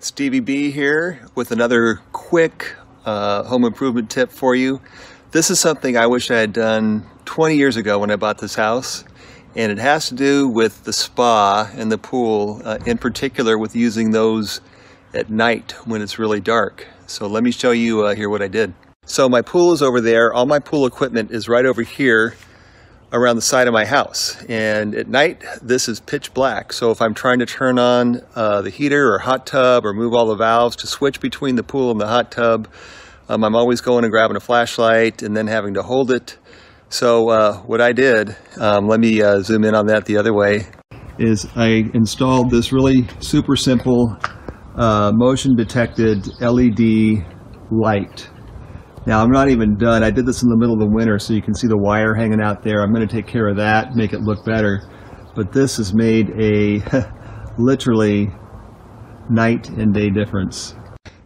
Stevie B here with another quick home improvement tip for you. This is something I wish I had done 20 years ago when I bought this house, and it has to do with the spa and the pool, in particular with using those at night when it's really dark. So let me show you here what I did. So my pool is over there. All my pool equipment is right over here around the side of my house, and at night this is pitch black. So if I'm trying to turn on the heater or hot tub or move all the valves to switch between the pool and the hot tub, I'm always going and grabbing a flashlight and then having to hold it. So what I did, let me zoom in on that the other way, is I installed this really super simple motion detected LED light. Now I'm not even done. I did this in the middle of the winter, so you can see the wire hanging out there. I'm going to take care of that, make it look better. But this has made a literally night and day difference.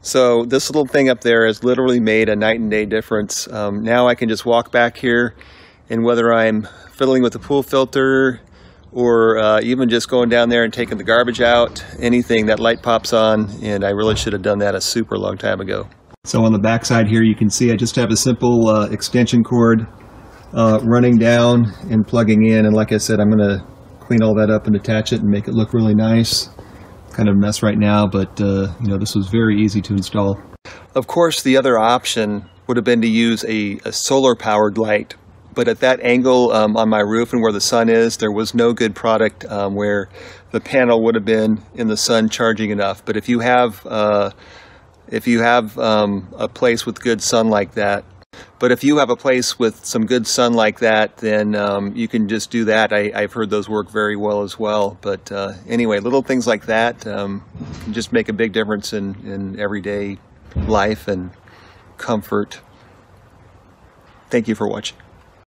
So this little thing up there has literally made a night and day difference. Now I can just walk back here, and whether I'm fiddling with the pool filter or even just going down there and taking the garbage out, anything, that light pops on, and I really should have done that a super long time ago. So on the back side here, you can see I just have a simple extension cord running down and plugging in. And like I said, I'm going to clean all that up and attach it and make it look really nice. Kind of a mess right now, but you know, this was very easy to install. Of course, the other option would have been to use a solar-powered light. But at that angle on my roof and where the sun is, there was no good product where the panel would have been in the sun charging enough. But if you have a place with good sun like that, then you can just do that. I've heard those work very well as well. But anyway, little things like that can just make a big difference in everyday life and comfort. Thank you for watching.